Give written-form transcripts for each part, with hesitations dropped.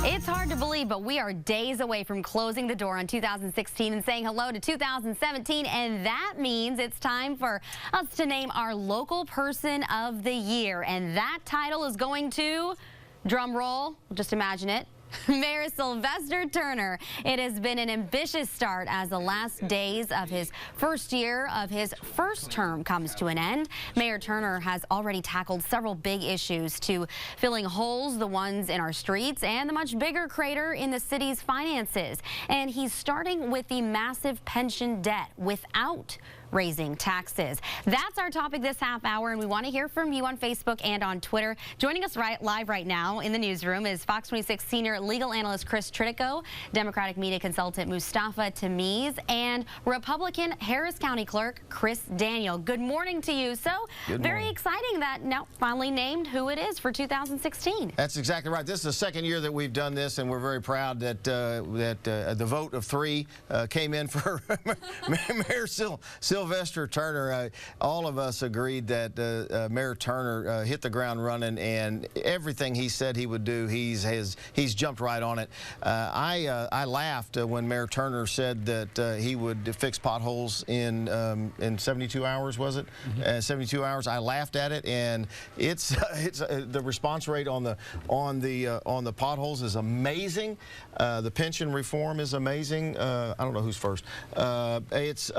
It's hard to believe, but we are days away from closing the door on 2016 and saying hello to 2017, and that means it's time for us to name our local person of the year, and that title is going to, drum roll, just imagine it, Mayor Sylvester Turner. It has been an ambitious start as the last days of his first year of his first term comes to an end. Mayor Turner has already tackled several big issues, to filling holes, the ones in our streets, and the much bigger crater in the city's finances. And he's starting with the massive pension debt without raising taxes. That's our topic this half hour, and we want to hear from you on Facebook and on Twitter. Joining us live right now in the newsroom is Fox 26 senior legal analyst Chris Tritico, Democratic media consultant Mustafa Tamiz, and Republican Harris County Clerk Chris Daniel. Good morning to you. So very exciting that now finally named who it is for 2016. That's exactly right. This is the second year that we've done this, and we're very proud that the vote of 3 came in for Mayor Sylvester Turner. All of us agreed that Mayor Turner hit the ground running, and everything he said he would do, he's jumped right on it. I laughed when Mayor Turner said that he would fix potholes in 72 hours. Was it? 72 hours. I laughed at it, and it's the response rate on the potholes is amazing. The pension reform is amazing. I don't know who's first. It's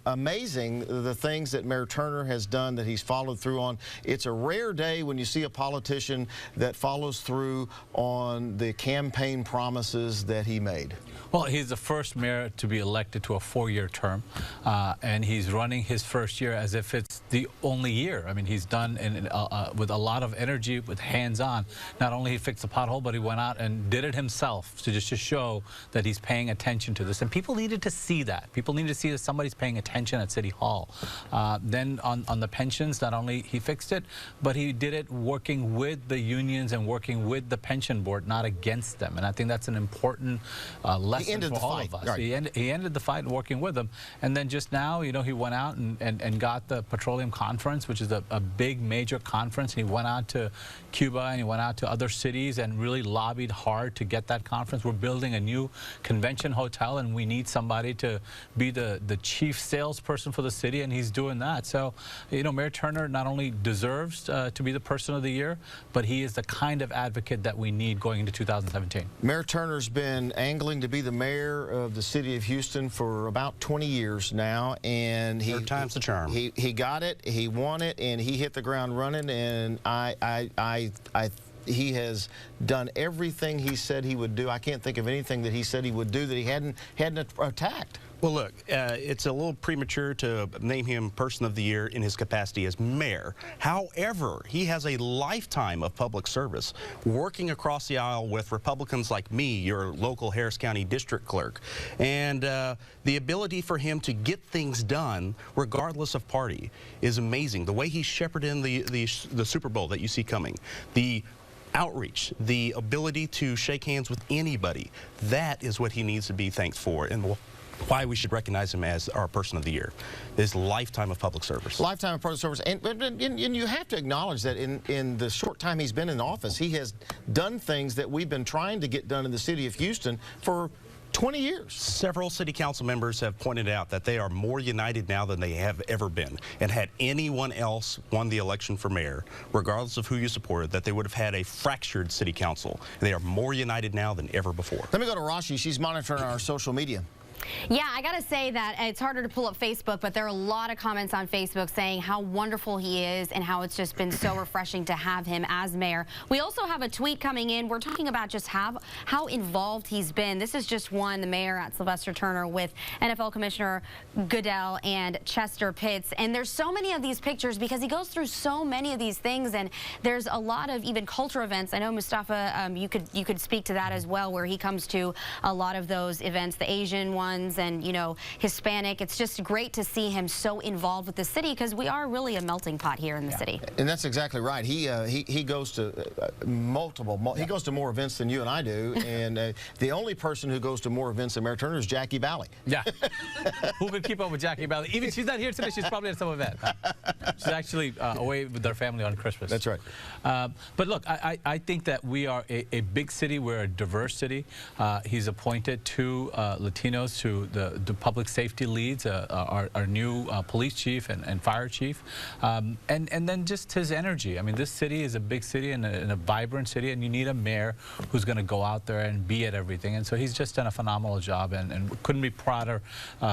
amazing the things that Mayor Turner has done, that he's followed through on. It's a rare day when you see a politician that follows through on the campaign promises that he made. Well, he's the first mayor to be elected to a 4-year term, and he's running his first year as if it's the only year. I mean, he's done with a lot of energy, with hands-on. Not only he fixed the pothole, but he went out and did it himself to just to show that he's paying attention to this. And people needed to see that. People needed to see that somebody's paying attention at City Hall. Then on the pensions, not only he fixed it, but he did it working with the unions and working with the pension board, not against them. And I think that's an important lesson for all of us. Right. He ended the fight working with them. And then just now, you know, he went out and got the petroleum conference, which is a big major conference. He went out to Cuba and he went out to other cities and really lobbied hard to get that conference. We're building a new convention hotel, and we need somebody to be the chief salesperson for the city, and he's doing that. So, you know, Mayor Turner not only deserves to be the person of the year, but he is the kind of advocate that we need going into 2017. Mayor Turner's been angling to be the mayor of the city of Houston for about 20 years now, and third time's the charm. He got it, he won it, and he hit the ground running, and he has done everything he said he would do. I can't think of anything that he said he would do that he hadn't attacked. Well, look, it's a little premature to name him Person of the Year in his capacity as mayor. However, he has a lifetime of public service, working across the aisle with Republicans like me, your local Harris County District Clerk. And the ability for him to get things done, regardless of party, is amazing. The way he shepherded in the Super Bowl that you see coming, the outreach, the ability to shake hands with anybody, that is what he needs to be thanked for, and why we should recognize him as our Person of the Year. His lifetime of public service. Lifetime of public service. And you have to acknowledge that in the short time he's been in office, he has done things that we've been trying to get done in the city of Houston for 20 years. Several city council members have pointed out that they are more united now than they have ever been. And had anyone else won the election for mayor, regardless of who you supported, that they would have had a fractured city council. They are more united now than ever before. Let me go to Rashi. She's monitoring our social media. Yeah, I got to say that it's harder to pull up Facebook, but there are a lot of comments on Facebook saying how wonderful he is and how it's just been so refreshing to have him as mayor. We also have a tweet coming in. We're talking about just how involved he's been. This is just one, the mayor at Sylvester Turner with NFL Commissioner Goodell and Chester Pitts. And there's so many of these pictures because he goes through so many of these things, and there's a lot of even culture events. I know, Mustafa, you could speak to that as well, where he comes to a lot of those events, the Asian one, ones and, you know, Hispanic. It's just great to see him so involved with the city because we are really a melting pot here in the city. And that's exactly right. He goes to he goes to more events than you and I do, and the only person who goes to more events than Mayor Turner is Jackie Bally. Yeah. Who could keep up with Jackie Bally? Even she's not here today. She's probably at some event. She's actually away with their family on Christmas. That's right. But look, I think that we are a big city. We're a diverse city. He's appointed two Latinos to the public safety leads, our new police chief and fire chief, and then just his energy. I mean, this city is a big city and a vibrant city, and you need a mayor who's going to go out there and be at everything. And so he's just done a phenomenal job, and couldn't be prouder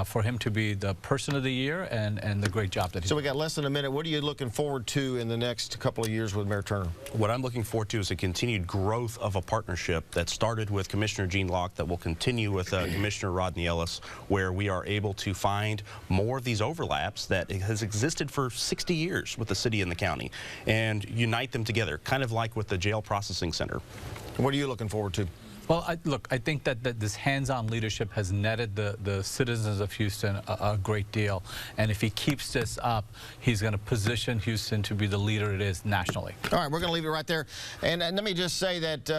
for him to be the person of the year and the great job that he's So we got less than a minute. What are you looking forward to in the next couple of years with Mayor Turner? What I'm looking forward to is a continued growth of a partnership that started with Commissioner Gene Locke, that will continue with Commissioner Rodney Ellis, where we are able to find more of these overlaps that has existed for 60 years with the city and the county, and unite them together, kind of like with the jail processing center. What are you looking forward to? Well, I think that this hands-on leadership has netted the citizens of Houston a great deal. And if he keeps this up, he's going to position Houston to be the leader it is nationally. All right, we're going to leave it right there. And let me just say that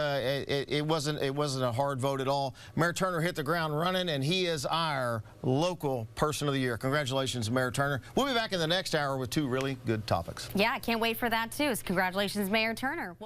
it wasn't a hard vote at all. Mayor Turner hit the ground running, and he is our local person of the year. Congratulations, Mayor Turner. We'll be back in the next hour with two really good topics. Yeah, I can't wait for that, too. Congratulations, Mayor Turner.